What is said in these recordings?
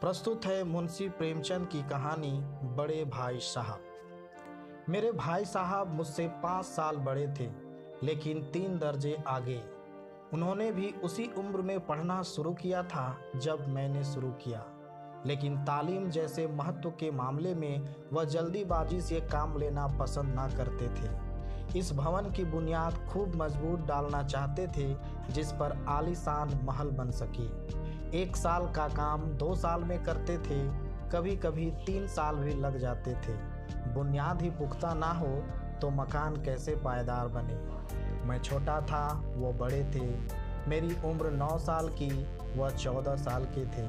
प्रस्तुत है मुंशी प्रेमचंद की कहानी बड़े भाई साहब। मेरे भाई साहब मुझसे 5 साल बड़े थे, लेकिन 3 दर्जे आगे। उन्होंने भी उसी उम्र में पढ़ना शुरू किया था जब मैंने शुरू किया, लेकिन तालीम जैसे महत्व के मामले में वह जल्दीबाजी से काम लेना पसंद ना करते थे। इस भवन की बुनियाद खूब मजबूत डालना चाहते थे, जिस पर आलीशान महल बन सके। 1 साल का काम 2 साल में करते थे, कभी कभी 3 साल भी लग जाते थे। बुनियाद ही पुख्ता ना हो तो मकान कैसे पायदार बने। मैं छोटा था, वो बड़े थे। मेरी उम्र 9 साल की, वह 14 साल के थे।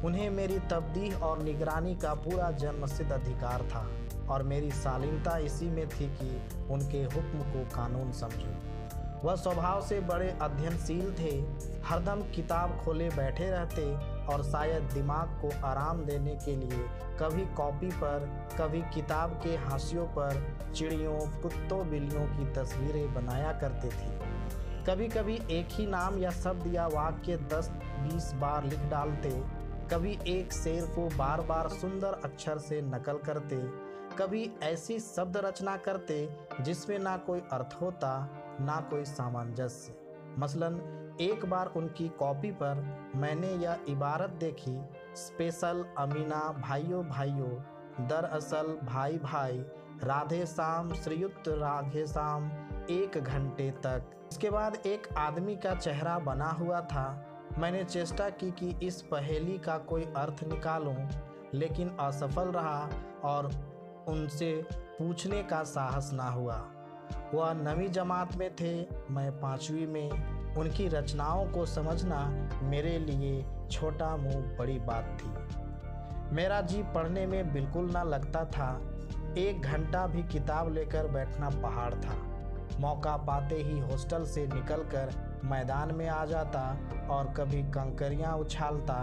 उन्हें मेरी तब्दीह और निगरानी का पूरा जन्मसिद्ध अधिकार था, और मेरी शालीनता इसी में थी कि उनके हुक्म को कानून समझूं। वह स्वभाव से बड़े अध्ययनशील थे, हरदम किताब खोले बैठे रहते और शायद दिमाग को आराम देने के लिए कभी कॉपी पर, कभी किताब के हाशियों पर चिड़ियों, कुत्तों, बिल्लियों की तस्वीरें बनाया करते थे। कभी कभी एक ही नाम या शब्द या वाक्य 10-20 बार लिख डालते, कभी एक शेर को बार बार सुंदर अक्षर से नकल करते, कभी ऐसी शब्द रचना करते जिसमें ना कोई अर्थ होता, ना कोई सामंजस्य। मसलन एक बार उनकी कॉपी पर मैंने यह इबारत देखी, स्पेशल अमीना भाइयों भाइयों, दरअसल भाई भाई, राधे शाम श्रीयुक्त राधे शाम 1 घंटे तक। इसके बाद एक आदमी का चेहरा बना हुआ था। मैंने चेष्टा की कि इस पहेली का कोई अर्थ निकालूं, लेकिन असफल रहा और उनसे पूछने का साहस ना हुआ। वह 9वीं जमात में थे, मैं 5वीं में। उनकी रचनाओं को समझना मेरे लिए छोटा मुंह बड़ी बात थी। मेरा जी पढ़ने में बिल्कुल ना लगता था। 1 घंटा भी किताब लेकर बैठना पहाड़ था। मौका पाते ही हॉस्टल से निकलकर मैदान में आ जाता और कभी कंकरियां उछालता,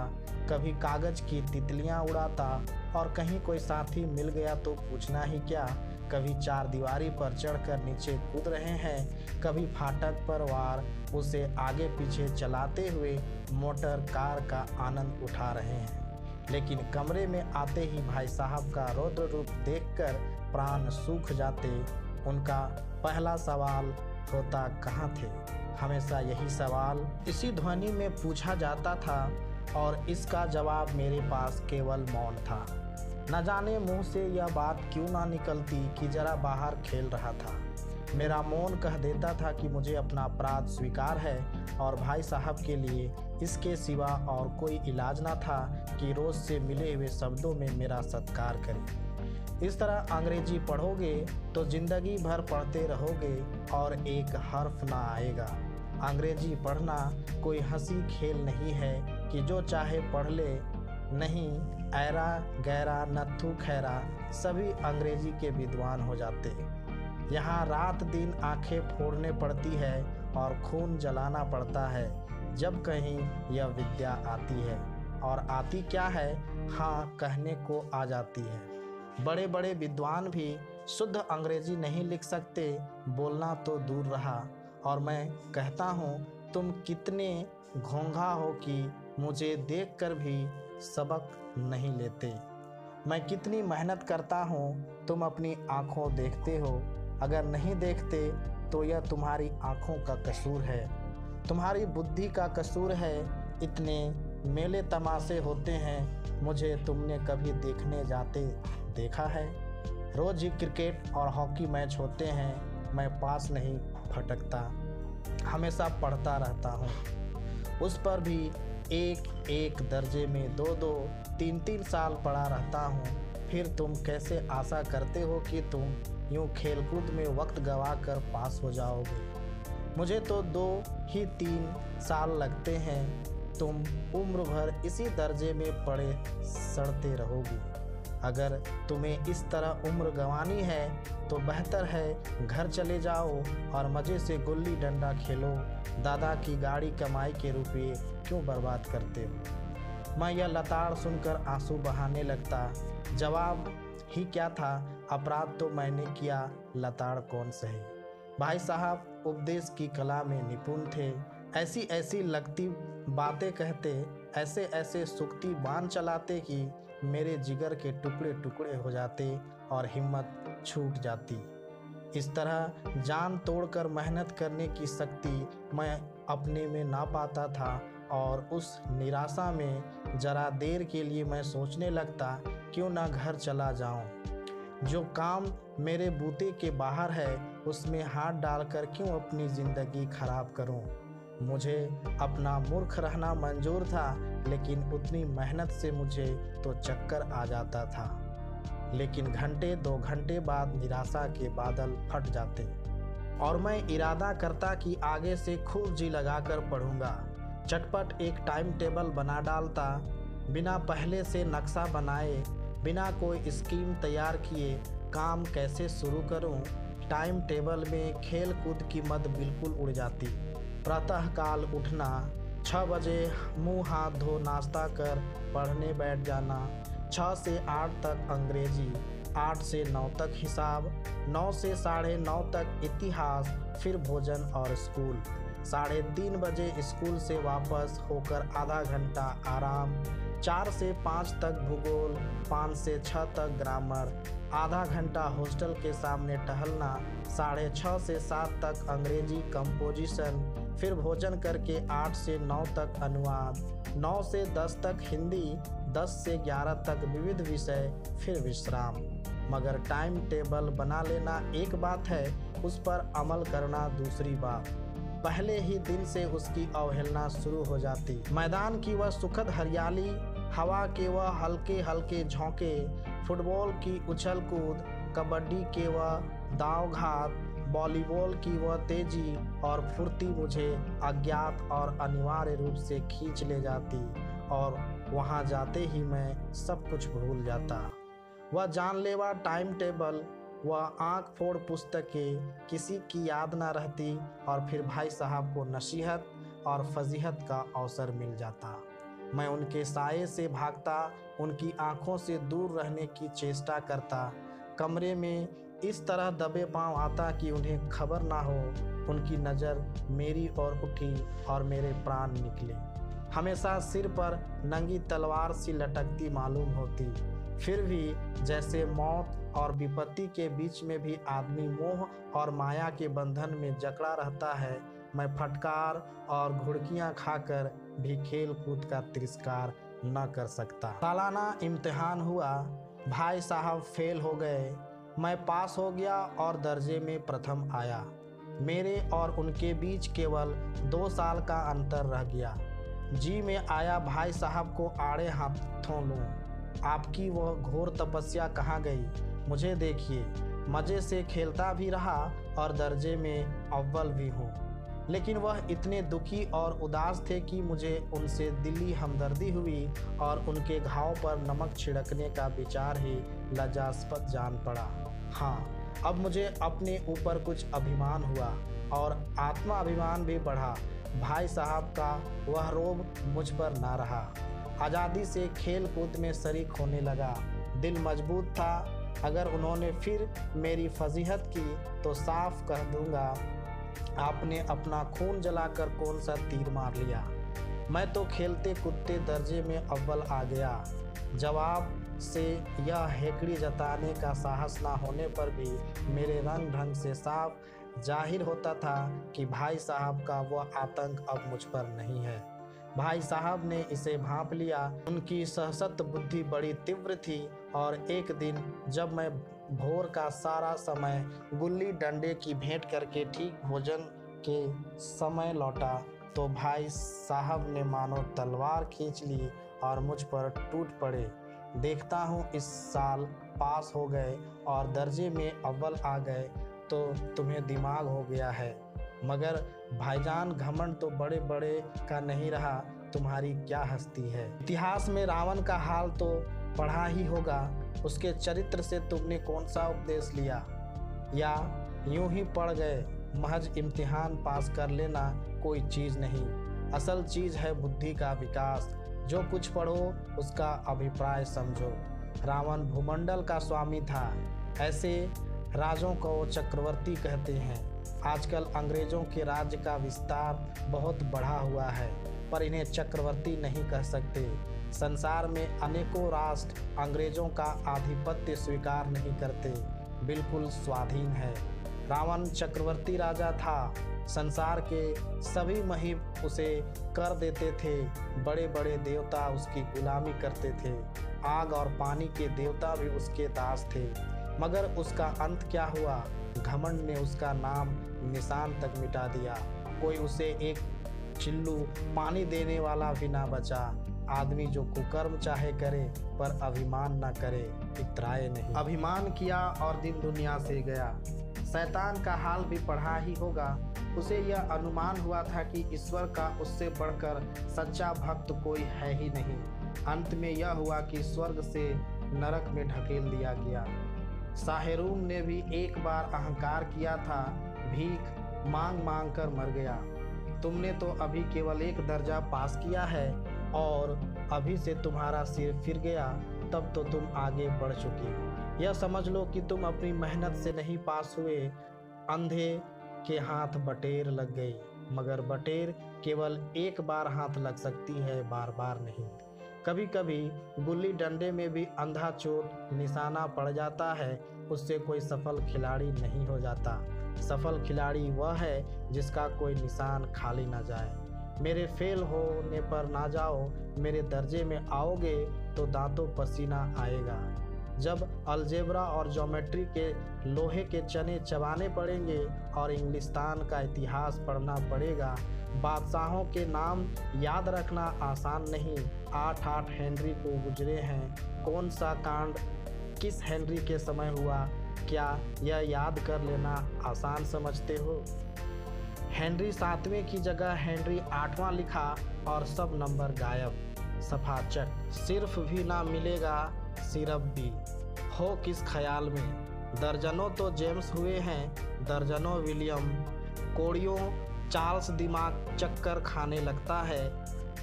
कभी कागज की तितलियां उड़ाता, और कहीं कोई साथी मिल गया तो पूछना ही क्या, कभी 4 दीवारी पर चढ़कर नीचे कूद रहे हैं, कभी फाटक पर वार उसे आगे पीछे चलाते हुए मोटर कार का आनंद उठा रहे हैं। लेकिन कमरे में आते ही भाई साहब का रौद्र रूप देखकर प्राण सूख जाते। उनका पहला सवाल होता, कहाँ थे? हमेशा यही सवाल इसी ध्वनि में पूछा जाता था, और इसका जवाब मेरे पास केवल मौन था। न जाने मुंह से यह बात क्यों ना निकलती कि जरा बाहर खेल रहा था। मेरा मौन कह देता था कि मुझे अपना अपराध स्वीकार है, और भाई साहब के लिए इसके सिवा और कोई इलाज ना था कि रोज से मिले हुए शब्दों में मेरा सत्कार करें। इस तरह अंग्रेजी पढ़ोगे तो जिंदगी भर पढ़ते रहोगे और एक हर्फ ना आएगा। अंग्रेजी पढ़ना कोई हंसी खेल नहीं है कि जो चाहे पढ़ ले। नहीं, ऐरा गैरा नत्थु खैरा सभी अंग्रेजी के विद्वान हो जाते। यहाँ रात दिन आंखें फोड़ने पड़ती है और खून जलाना पड़ता है जब कहीं यह विद्या आती है। और आती क्या है? हाँ, कहने को आ जाती है। बड़े बड़े विद्वान भी शुद्ध अंग्रेजी नहीं लिख सकते, बोलना तो दूर रहा। और मैं कहता हूँ, तुम कितने घोंघा हो कि मुझे देखकर भी सबक नहीं लेते। मैं कितनी मेहनत करता हूँ, तुम अपनी आँखों देखते हो। अगर नहीं देखते तो यह तुम्हारी आँखों का कसूर है, तुम्हारी बुद्धि का कसूर है। इतने मेले तमाशे होते हैं, मुझे तुमने कभी देखने जाते देखा है? रोज ही क्रिकेट और हॉकी मैच होते हैं, मैं पास नहीं फटकता, हमेशा पढ़ता रहता हूँ। उस पर भी 1-1 दर्जे में 2-2, 3-3 साल पढ़ा रहता हूँ। फिर तुम कैसे आशा करते हो कि तुम यूँ खेलकूद में वक्त गवा कर पास हो जाओगे? मुझे तो 2-3 साल लगते हैं। तुम उम्र भर इसी दर्जे में पड़े सड़ते रहोगे। अगर तुम्हें इस तरह उम्र गंवानी है तो बेहतर है घर चले जाओ और मज़े से गुल्ली डंडा खेलो। दादा की गाड़ी कमाई के रुपये क्यों बर्बाद करते हो? मैं यह लताड़ सुनकर आंसू बहाने लगता। जवाब ही क्या था, अपराध तो मैंने किया, लताड़ कौन सहे। भाई साहब उपदेश की कला में निपुण थे। ऐसी ऐसी लगती बातें कहते, ऐसे ऐसे सुक्ति बाण चलाते कि मेरे जिगर के टुकड़े टुकड़े हो जाते और हिम्मत छूट जाती। इस तरह जान तोड़कर मेहनत करने की शक्ति मैं अपने में ना पाता था और उस निराशा में जरा देर के लिए मैं सोचने लगता, क्यों ना घर चला जाऊं। जो काम मेरे बूते के बाहर है उसमें हाथ डालकर क्यों अपनी ज़िंदगी खराब करूं। मुझे अपना मूर्ख रहना मंजूर था, लेकिन उतनी मेहनत से मुझे तो चक्कर आ जाता था। लेकिन घंटे 2 घंटे बाद निराशा के बादल फट जाते और मैं इरादा करता कि आगे से खूब जी लगाकर पढ़ूंगा। चटपट एक टाइम टेबल बना डालता, बिना पहले से नक्शा बनाए, बिना कोई स्कीम तैयार किए काम कैसे शुरू करूं। टाइम टेबल में खेल कूद की मद बिल्कुल उड़ जाती। प्रातःकाल उठना, 6 बजे मुंह हाथ धो नाश्ता कर पढ़ने बैठ जाना, 6 से 8 तक अंग्रेजी, 8 से 9 तक हिसाब, 9 से 9:30 तक इतिहास, फिर भोजन और स्कूल। 3:30 बजे स्कूल से वापस होकर आधा घंटा आराम, 4 से 5 तक भूगोल, 5 से 6 तक ग्रामर, आधा घंटा हॉस्टल के सामने टहलना, 6:30 से 7 तक अंग्रेजी कंपोजिशन, फिर भोजन करके 8 से 9 तक अनुवाद, 9 से 10 तक हिंदी, 10 से 11 तक विविध विषय, फिर विश्राम। मगर टाइम टेबल बना लेना एक बात है, उस पर अमल करना दूसरी बात। पहले ही दिन से उसकी अवहेलना शुरू हो जाती। मैदान की वह सुखद हरियाली, हवा के वह हल्के हल्के झोंके, फुटबॉल की उछल कूद, कबड्डी के वह दांव घात, वॉलीबॉल की वह तेजी और फुर्ती मुझे अज्ञात और अनिवार्य रूप से खींच ले जाती और वहां जाते ही मैं सब कुछ भूल जाता। वह जानलेवा टाइम टेबल, वह आंख फोड़ पुस्तकें किसी की याद न रहती और फिर भाई साहब को नसीहत और फजीहत का अवसर मिल जाता। मैं उनके साये से भागता, उनकी आंखों से दूर रहने की चेष्टा करता, कमरे में इस तरह दबे पांव आता कि उन्हें खबर ना हो। उनकी नज़र मेरी ओर उठी और मेरे प्राण निकले। हमेशा सिर पर नंगी तलवार सी लटकती मालूम होती। फिर भी जैसे मौत और विपत्ति के बीच में भी आदमी मोह और माया के बंधन में जकड़ा रहता है, मैं फटकार और घुड़कियां खाकर भी खेल कूद का तिरस्कार न कर सकता। सालाना इम्तिहान हुआ, भाई साहब फेल हो गए, मैं पास हो गया और दर्जे में प्रथम आया। मेरे और उनके बीच केवल 2 साल का अंतर रह गया। जी में आया भाई साहब को आड़े हाथों लूं। आपकी वह घोर तपस्या कहाँ गई? मुझे देखिए, मज़े से खेलता भी रहा और दर्जे में अव्वल भी हूँ। लेकिन वह इतने दुखी और उदास थे कि मुझे उनसे दिली हमदर्दी हुई और उनके घाव पर नमक छिड़कने का विचार ही लज्जास्पद जान पड़ा। हाँ, अब मुझे अपने ऊपर कुछ अभिमान हुआ और आत्माभिमान भी बढ़ा। भाई साहब का वह रोब मुझ पर ना रहा। आज़ादी से खेल कूद में शरीक होने लगा। दिल मजबूत था। अगर उन्होंने फिर मेरी फजीहत की तो साफ कह दूंगा, आपने अपना खून जलाकर कौन सा तीर मार लिया। मैं तो खेलते कूदते दर्जे में अव्वल आ गया। जवाब से यह हेकड़ी जताने का साहस ना होने पर भी मेरे रंग ढंग से साफ जाहिर होता था कि भाई साहब का वह आतंक अब मुझ पर नहीं है। भाई साहब ने इसे भांप लिया। उनकी सहसत बुद्धि बड़ी तीव्र थी और एक दिन जब मैं भोर का सारा समय गुल्ली डंडे की भेंट करके ठीक भोजन के समय लौटा तो भाई साहब ने मानो तलवार खींच ली और मुझ पर टूट पड़े। देखता हूँ इस साल पास हो गए और दर्जे में अव्वल आ गए तो तुम्हें दिमाग हो गया है। मगर भाईजान, घमंड तो बड़े बड़े का नहीं रहा, तुम्हारी क्या हस्ती है। इतिहास में रावण का हाल तो पढ़ा ही होगा। उसके चरित्र से तुमने कौन सा उपदेश लिया, या यूं ही पढ़ गए? महज इम्तिहान पास कर लेना कोई चीज़ नहीं, असल चीज़ है बुद्धि का विकास। जो कुछ पढ़ो उसका अभिप्राय समझो। रावण भूमंडल का स्वामी था। ऐसे राजों को चक्रवर्ती कहते हैं। आजकल अंग्रेजों के राज्य का विस्तार बहुत बढ़ा हुआ है। पर इन्हें चक्रवर्ती नहीं कह सकते। संसार में अनेकों राष्ट्र अंग्रेजों का आधिपत्य स्वीकार नहीं करते, बिल्कुल स्वाधीन है। रावण चक्रवर्ती राजा था। संसार के सभी महिम उसे कर देते थे। बड़े बड़े देवता उसकी गुलामी करते थे। आग और पानी के देवता भी उसके दास थे। मगर उसका अंत क्या हुआ? घमंड ने उसका नाम निशान तक मिटा दिया। कोई उसे एक चिल्लू पानी देने वाला भी ना बचा। आदमी जो कुकर्म चाहे करे, पर अभिमान न करे, इतराए नहीं। अभिमान किया और दिन दुनिया से गया। शैतान का हाल भी पढ़ा ही होगा। उसे यह अनुमान हुआ था कि ईश्वर का उससे बढ़कर सच्चा भक्त कोई है ही नहीं। अंत में यह हुआ कि स्वर्ग से नरक में ढकेल दिया गया। साहेरूम ने भी एक बार अहंकार किया था, भीख मांग मांग कर मर गया। तुमने तो अभी केवल एक दर्जा पास किया है और अभी से तुम्हारा सिर फिर गया, तब तो तुम आगे बढ़ चुके। यह समझ लो कि तुम अपनी मेहनत से नहीं पास हुए। अंधे के हाथ बटेर लग गई, मगर बटेर केवल एक बार हाथ लग सकती है, बार बार नहीं। कभी कभी गुल्ली डंडे में भी अंधा चोट निशाना पड़ जाता है, उससे कोई सफल खिलाड़ी नहीं हो जाता। सफल खिलाड़ी वह है जिसका कोई निशान खाली ना जाए। मेरे फेल होने पर ना जाओ, मेरे दर्जे में आओगे तो दांतों पसीना आएगा। जब अलजेब्रा और ज्योमेट्री के लोहे के चने चबाने पड़ेंगे और इंग्लिस्तान का इतिहास पढ़ना पड़ेगा। बादशाहों के नाम याद रखना आसान नहीं। 8 हेनरी को गुजरे हैं। कौन सा कांड किस हेनरी के समय हुआ, क्या यह याद कर लेना आसान समझते हो? हेनरी 7वें की जगह हेनरी 8वां लिखा और सब नंबर गायब। सफाचट सिर्फ भी ना मिलेगा, सिरप भी। हो किस ख्याल में? दर्जनों तो जेम्स हुए हैं, दर्जनों विलियम। कोड़ियों चार्ल्स दिमाग चक्कर खाने लगता है,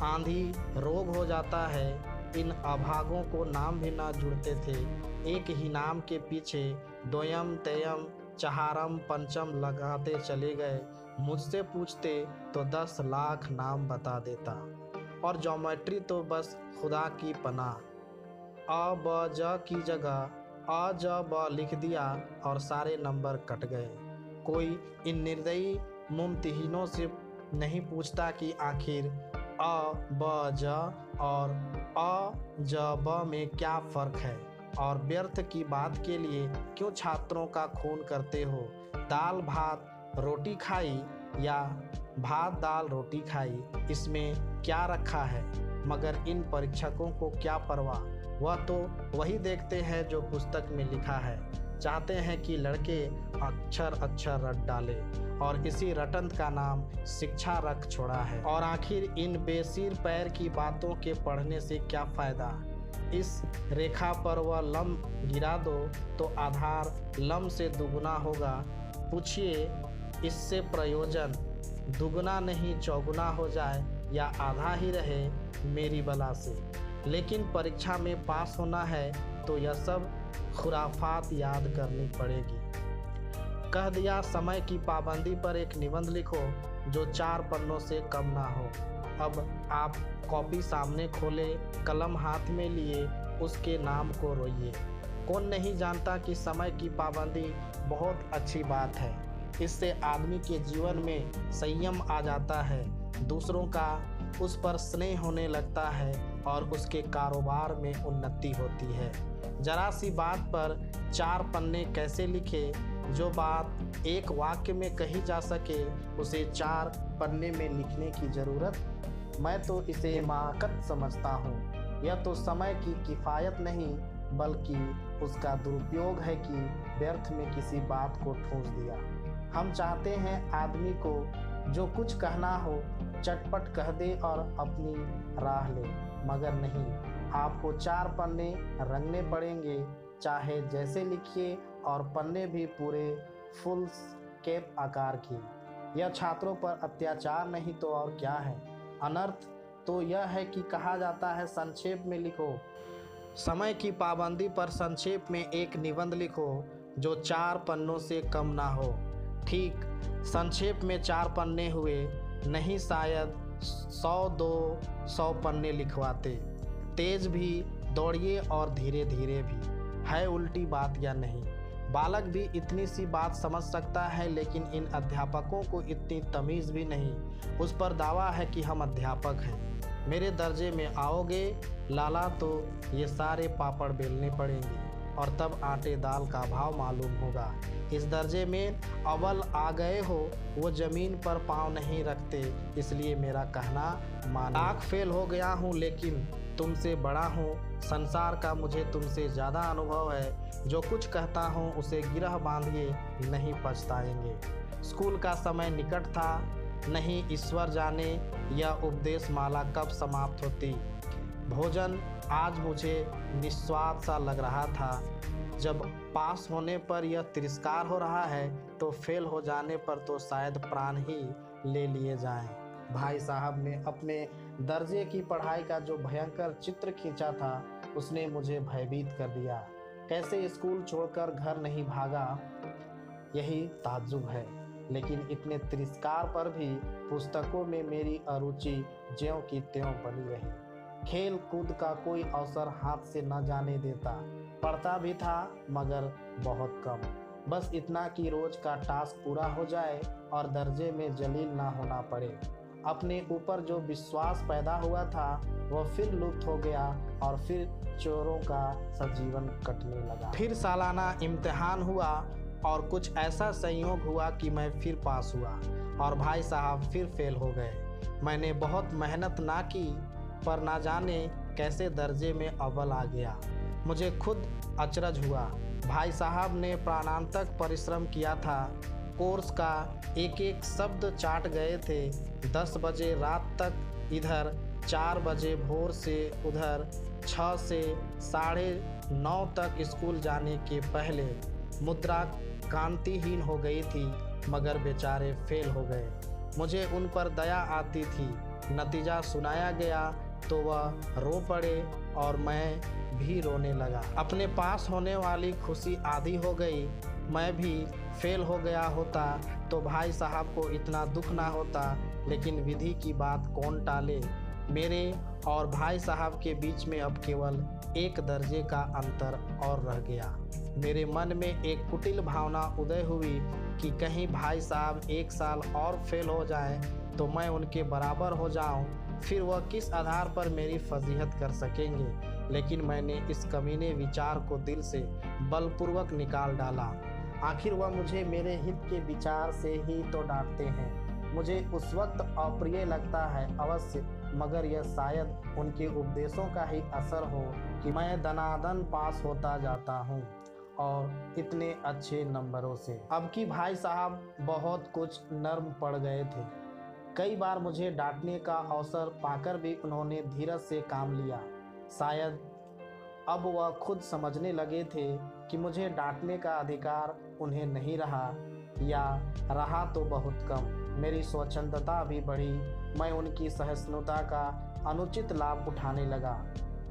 आंधी रोग हो जाता है। इन अभागों को नाम भी ना जुड़ते थे। एक ही नाम के पीछे द्वयम तेयम चहारम पंचम लगाते चले गए। मुझसे पूछते तो 10 लाख नाम बता देता। और ज्योमेट्री तो बस खुदा की पनाह। अ ब ज की जगह अ ज ब लिख दिया और सारे नंबर कट गए। कोई इन निर्दयी मुमतिहीनों से नहीं पूछता कि आखिर अ ब ज और अ ज ब में क्या फ़र्क है, और व्यर्थ की बात के लिए क्यों छात्रों का खून करते हो? दाल भात रोटी खाई या भात दाल रोटी खाई, इसमें क्या रखा है? मगर इन परीक्षकों को क्या परवाह? वह तो वही देखते हैं जो पुस्तक में लिखा है। चाहते हैं कि लड़के अक्षर अक्षर रट डाले, और इसी रटंत का नाम शिक्षा रख छोड़ा है। और आखिर इन बेसिर पैर की बातों के पढ़ने से क्या फ़ायदा? इस रेखा पर वह लम गिरा दो तो आधार लम से दुगुना होगा। पूछिए इससे प्रयोजन दुगुना नहीं चौगुना हो जाए या आधा ही रहे मेरी बला से। लेकिन परीक्षा में पास होना है तो यह सब खुराफात याद करनी पड़ेगी। कह दिया समय की पाबंदी पर एक निबंध लिखो जो 4 पन्नों से कम ना हो। अब आप कॉपी सामने खोले, कलम हाथ में लिए, उसके नाम को रोइए। कौन नहीं जानता कि समय की पाबंदी बहुत अच्छी बात है। इससे आदमी के जीवन में संयम आ जाता है, दूसरों का उस पर स्नेह होने लगता है और उसके कारोबार में उन्नति होती है। जरा सी बात पर 4 पन्ने कैसे लिखे? जो बात एक वाक्य में कही जा सके उसे 4 पन्ने में लिखने की ज़रूरत? मैं तो इसे हिमाकत समझता हूँ। यह तो समय की किफ़ायत नहीं बल्कि उसका दुरुपयोग है कि व्यर्थ में किसी बात को ठूंस दिया। हम चाहते हैं आदमी को जो कुछ कहना हो चटपट कह दे और अपनी राह ले, मगर नहीं, आपको 4 पन्ने रंगने पड़ेंगे, चाहे जैसे लिखिए, और पन्ने भी पूरे फुल कैप आकार की। यह छात्रों पर अत्याचार नहीं तो और क्या है? अनर्थ तो यह है कि कहा जाता है संक्षेप में लिखो। समय की पाबंदी पर संक्षेप में एक निबंध लिखो जो 4 पन्नों से कम ना हो। ठीक संक्षेप में 4 पन्ने हुए नहीं, शायद 100-200 पन्ने लिखवाते। तेज भी दौड़िए और धीरे धीरे भी। है उल्टी बात या नहीं? बालक भी इतनी सी बात समझ सकता है, लेकिन इन अध्यापकों को इतनी तमीज़ भी नहीं। उस पर दावा है कि हम अध्यापक हैं। मेरे दर्जे में आओगे लाला तो ये सारे पापड़ बेलने पड़ेंगे और तब आटे दाल का भाव मालूम होगा। इस दर्जे में अव्वल आ गए हो, वो ज़मीन पर पाँव नहीं रखते, इसलिए मेरा कहना मान। लाख फेल हो गया हूँ लेकिन तुमसे बड़ा हूँ। संसार का मुझे तुमसे ज़्यादा अनुभव है। जो कुछ कहता हूँ उसे गिरह बांधिए, नहीं पछताएंगे। स्कूल का समय निकट था, नहीं ईश्वर जाने यह उपदेश माला कब समाप्त होती। भोजन आज मुझे निस्वाद सा लग रहा था। जब पास होने पर यह तिरस्कार हो रहा है तो फेल हो जाने पर तो शायद प्राण ही ले लिए जाएं। भाई साहब ने अपने दर्जे की पढ़ाई का जो भयंकर चित्र खींचा था उसने मुझे भयभीत कर दिया। कैसे स्कूल छोड़कर घर नहीं भागा, यही ताज्जुब है। लेकिन इतने तिरस्कार पर भी पुस्तकों में मेरी अरुचि ज्यों की त्यों बनी रही। खेल कूद का कोई अवसर हाथ से न जाने देता। पढ़ता भी था मगर बहुत कम, बस इतना कि रोज का टास्क पूरा हो जाए और दर्जे में जलील ना होना पड़े। अपने ऊपर जो विश्वास पैदा हुआ था वह फिर लुप्त हो गया और फिर चोरों का सजीवन कटने लगा। फिर सालाना इम्तिहान हुआ और कुछ ऐसा संयोग हुआ कि मैं फिर पास हुआ और भाई साहब फिर फेल हो गए। मैंने बहुत मेहनत ना की पर ना जाने कैसे दर्जे में अव्वल आ गया। मुझे खुद अचरज हुआ। भाई साहब ने प्राणांतक परिश्रम किया था। कोर्स का एक एक शब्द चाट गए थे। 10 बजे रात तक इधर, 4 बजे भोर से उधर, 6 से 9:30 तक स्कूल जाने के पहले मुद्रा कांतिहीन हो गई थी, मगर बेचारे फेल हो गए। मुझे उन पर दया आती थी। नतीजा सुनाया गया तो वह रो पड़े और मैं भी रोने लगा। अपने पास होने वाली खुशी आधी हो गई। मैं भी फेल हो गया होता तो भाई साहब को इतना दुख ना होता, लेकिन विधि की बात कौन टाले। मेरे और भाई साहब के बीच में अब केवल एक दर्जे का अंतर और रह गया। मेरे मन में एक कुटिल भावना उदय हुई कि कहीं भाई साहब 1 साल और फेल हो जाएं तो मैं उनके बराबर हो जाऊं, फिर वह किस आधार पर मेरी फजीहत कर सकेंगे। लेकिन मैंने इस कमीने विचार को दिल से बलपूर्वक निकाल डाला। आखिर वह मुझे मेरे हित के विचार से ही तो डांटते हैं। मुझे उस वक्त अप्रिय लगता है अवश्य, मगर यह शायद उनके उपदेशों का ही असर हो कि मैं दनादन पास होता जाता हूँ और इतने अच्छे नंबरों से। अब की भाई साहब बहुत कुछ नर्म पड़ गए थे। कई बार मुझे डांटने का अवसर पाकर भी उन्होंने धीरज से काम लिया। शायद अब वह खुद समझने लगे थे कि मुझे डांटने का अधिकार उन्हें नहीं रहा, या रहा तो बहुत कम। मेरी स्वच्छंदता भी बढ़ी। मैं उनकी सहिष्णुता का अनुचित लाभ उठाने लगा।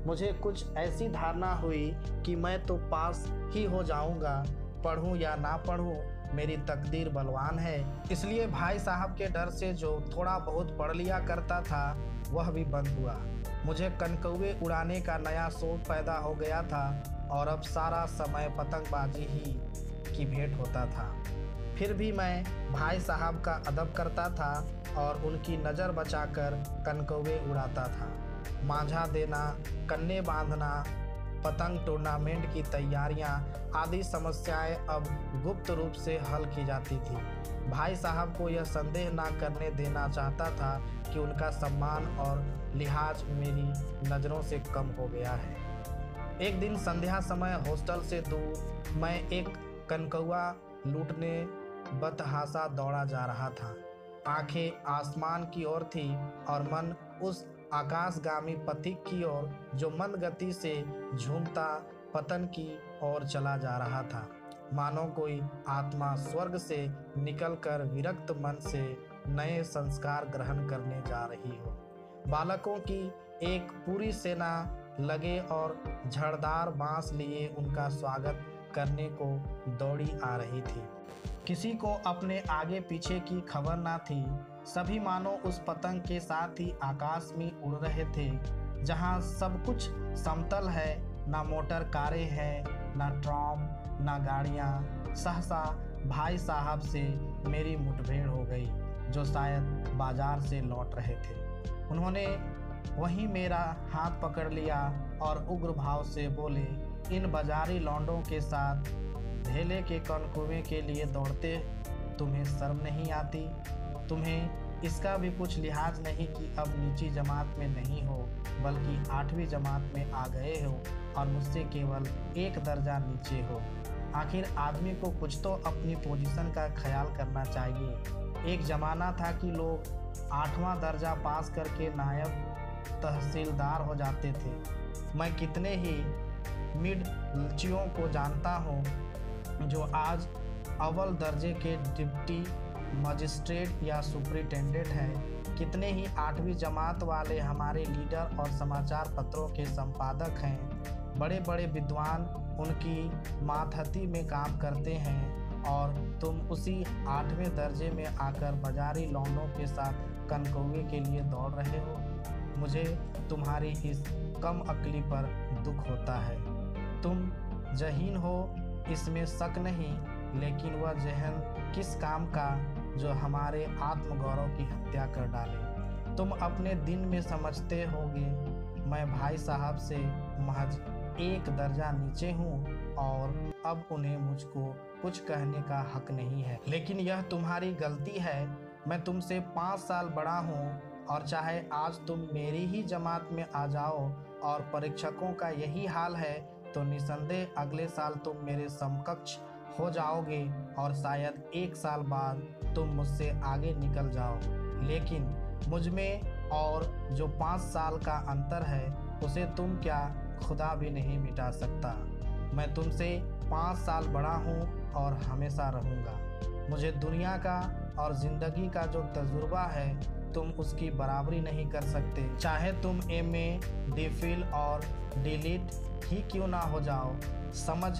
मुझे कुछ ऐसी धारणा हुई कि मैं तो पास ही हो जाऊंगा, पढ़ूं या ना पढ़ूं, मेरी तकदीर बलवान है। इसलिए भाई साहब के डर से जो थोड़ा बहुत पढ़ लिया करता था वह भी बंद हुआ। मुझे कनकौवे उड़ाने का नया शौक पैदा हो गया था और अब सारा समय पतंगबाजी ही की भेंट होता था। फिर भी मैं भाई साहब का अदब करता था और उनकी नज़र बचाकर कनकौवे उड़ाता था। मांझा देना, कन्ने बांधना, पतंग टूर्नामेंट की तैयारियां आदि समस्याएं अब गुप्त रूप से हल की जाती थी। भाई साहब को यह संदेह ना करने देना चाहता था कि उनका सम्मान और लिहाज मेरी नज़रों से कम हो गया है। एक दिन संध्या समय हॉस्टल से दूर मैं एक कनकौआ लूटने बतहासा दौड़ा जा रहा था। आंखें आसमान की ओर थी और मन उस आकाशगामी पथिक की ओर जो मंद गति से झूमता पतन की ओर चला जा रहा था। मानो कोई आत्मा स्वर्ग से निकलकर विरक्त मन से नए संस्कार ग्रहण करने जा रही हो। बालकों की एक पूरी सेना लगे और झड़दार बांस लिए उनका स्वागत करने को दौड़ी आ रही थी। किसी को अपने आगे पीछे की खबर ना थी। सभी मानो उस पतंग के साथ ही आकाश में उड़ रहे थे, जहाँ सब कुछ समतल है, ना मोटर कारें हैं, ना ट्राम, ना गाड़ियाँ। सहसा भाई साहब से मेरी मुठभेड़ हो गई, जो शायद बाजार से लौट रहे थे। उन्होंने वहीं मेरा हाथ पकड़ लिया और उग्र भाव से बोले, इन बाजारी लौंडों के साथ धेले के कनकुएं के लिए दौड़ते तुम्हें शर्म नहीं आती? तुम्हें इसका भी कुछ लिहाज नहीं कि अब नीची जमात में नहीं हो, बल्कि 8वीं जमात में आ गए हो और मुझसे केवल एक दर्जा नीचे हो। आखिर आदमी को कुछ तो अपनी पोजीशन का ख्याल करना चाहिए। एक ज़माना था कि लोग 8वां दर्जा पास करके नायब तहसीलदार हो जाते थे। मैं कितने ही मिड लचियों को जानता हूँ जो आज अव्वल दर्जे के डिप्टी मजिस्ट्रेट या सुपरिटेंडेंट हैं। कितने ही 8वीं जमात वाले हमारे लीडर और समाचार पत्रों के संपादक हैं। बड़े बड़े विद्वान उनकी मातहती में काम करते हैं और तुम उसी 8वें दर्जे में आकर बाजारी लौंडों के साथ कनकौए के लिए दौड़ रहे हो। मुझे तुम्हारी इस कम अक्ली पर दुख होता है। तुम जहीन हो, इसमें शक नहीं, लेकिन वह जहन किस काम का जो हमारे आत्मगौरव की हत्या कर डाले। तुम अपने दिन में समझते होगे मैं भाई साहब से महज एक दर्जा नीचे हूँ और अब उन्हें मुझको कुछ कहने का हक नहीं है। लेकिन यह तुम्हारी गलती है। मैं तुमसे 5 साल बड़ा हूँ और चाहे आज तुम मेरी ही जमात में आ जाओ और परीक्षकों का यही हाल है, तो निसंदेह अगले साल तुम मेरे समकक्ष हो जाओगे और शायद 1 साल बाद तुम मुझसे आगे निकल जाओ। लेकिन मुझ में और जो 5 साल का अंतर है, उसे तुम क्या खुदा भी नहीं मिटा सकता। मैं तुमसे 5 साल बड़ा हूँ और हमेशा रहूँगा। मुझे दुनिया का और ज़िंदगी का जो तजुर्बा है, तुम उसकी बराबरी नहीं कर सकते। चाहे तुम MA, DPhil और DLit ही क्यों ना हो जाओ। समझ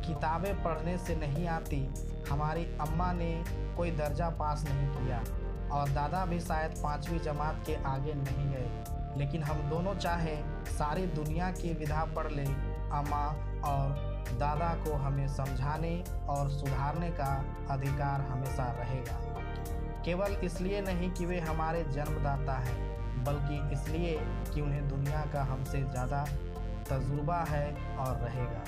किताबें पढ़ने से नहीं आती। हमारी अम्मा ने कोई दर्जा पास नहीं किया और दादा भी शायद 5वीं जमात के आगे नहीं गए। लेकिन हम दोनों चाहे सारी दुनिया की विधा पढ़ लें, अम्मा और दादा को हमें समझाने और सुधारने का अधिकार हमेशा रहेगा। केवल इसलिए नहीं कि वे हमारे जन्मदाता हैं, बल्कि इसलिए कि उन्हें दुनिया का हमसे ज़्यादा तजुर्बा है और रहेगा।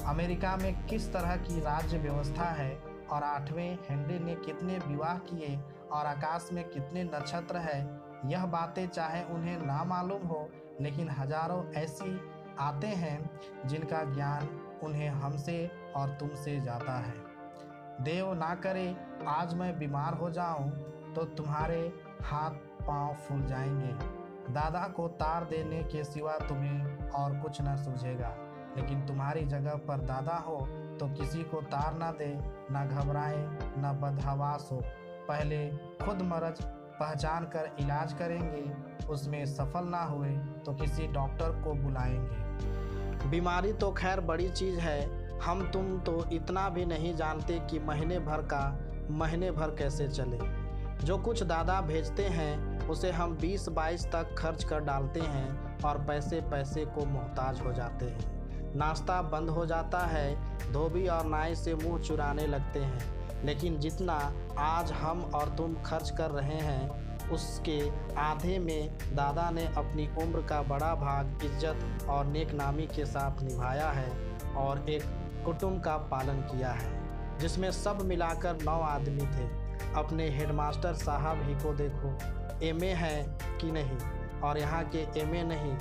अमेरिका में किस तरह की राज्य व्यवस्था है और 8वें हेनरी ने कितने विवाह किए और आकाश में कितने नक्षत्र है, यह बातें चाहे उन्हें ना मालूम हो, लेकिन हजारों ऐसी आते हैं जिनका ज्ञान उन्हें हमसे और तुमसे ज़्यादा है। देव ना करे आज मैं बीमार हो जाऊं तो तुम्हारे हाथ पांव फूल जाएंगे। दादा को तार देने के सिवा तुम्हें और कुछ न सूझेगा। लेकिन तुम्हारी जगह पर दादा हो तो किसी को तार ना दे, ना घबराए, ना बदहवास हो। पहले खुद मर्ज पहचान कर इलाज करेंगे, उसमें सफल ना हुए तो किसी डॉक्टर को बुलाएंगे। बीमारी तो खैर बड़ी चीज़ है। हम तुम तो इतना भी नहीं जानते कि महीने भर कैसे चले। जो कुछ दादा भेजते हैं उसे हम 20-22 तक खर्च कर डालते हैं और पैसे को मोहताज हो जाते हैं। नाश्ता बंद हो जाता है, धोबी और नाई से मुंह चुराने लगते हैं। लेकिन जितना आज हम और तुम खर्च कर रहे हैं, उसके आधे में दादा ने अपनी उम्र का बड़ा भाग इज्जत और नेकनामी के साथ निभाया है और एक कुटुंब का पालन किया है, जिसमें सब मिलाकर 9 आदमी थे। अपने हेडमास्टर साहब ही को देखो, MA है कि नहीं, और यहाँ के MA नहीं,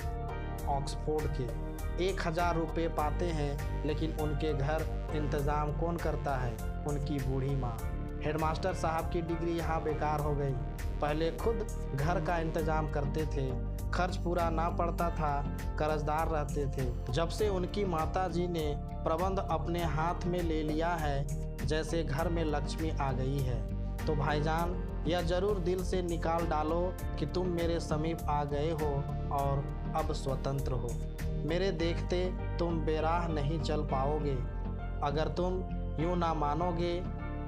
ऑक्सफोर्ड के 1000 रुपये पाते हैं, लेकिन उनके घर इंतज़ाम कौन करता है? उनकी बूढ़ी माँ। हेडमास्टर साहब की डिग्री यहाँ बेकार हो गई। पहले खुद घर का इंतज़ाम करते थे, खर्च पूरा ना पड़ता था, कर्जदार रहते थे। जब से उनकी माताजी ने प्रबंध अपने हाथ में ले लिया है, जैसे घर में लक्ष्मी आ गई है। तो भाईजान, यह ज़रूर दिल से निकाल डालो कि तुम मेरे समीप आ गए हो और अब स्वतंत्र हो। मेरे देखते तुम बेराह नहीं चल पाओगे। अगर तुम यूँ ना मानोगे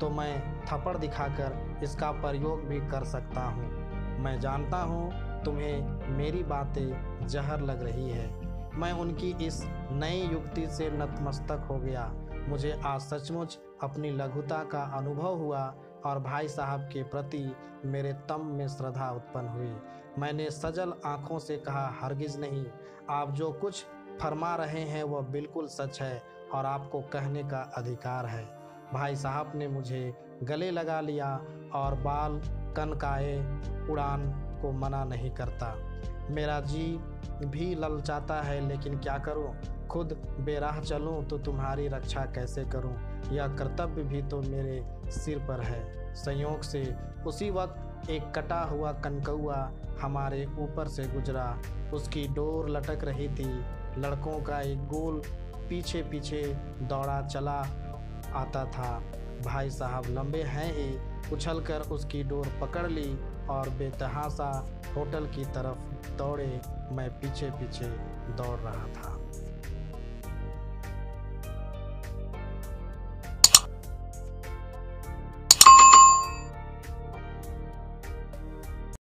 तो मैं थप्पड़ दिखाकर इसका प्रयोग भी कर सकता हूँ। मैं जानता हूँ तुम्हें मेरी बातें जहर लग रही है। मैं उनकी इस नई युक्ति से नतमस्तक हो गया। मुझे आज सचमुच अपनी लघुता का अनुभव हुआ और भाई साहब के प्रति मेरे तम में श्रद्धा उत्पन्न हुई। मैंने सजल आंखों से कहा, हरगिज नहीं, आप जो कुछ फरमा रहे हैं वह बिल्कुल सच है और आपको कहने का अधिकार है। भाई साहब ने मुझे गले लगा लिया और बाल कनकाए उड़ान को मना नहीं करता। मेरा जी भी ललचाता है, लेकिन क्या करूं? खुद बेराह चलूं तो तुम्हारी रक्षा कैसे करूं? यह कर्तव्य भी तो मेरे सिर पर है। संयोग से उसी वक्त एक कटा हुआ कनकौआ हमारे ऊपर से गुजरा। उसकी डोर लटक रही थी। लड़कों का एक गोल पीछे पीछे दौड़ा चला आता था। भाई साहब लंबे हैं ही, उछलकर उसकी डोर पकड़ ली और बेतहाशा होटल की तरफ दौड़े। मैं पीछे पीछे दौड़ रहा था।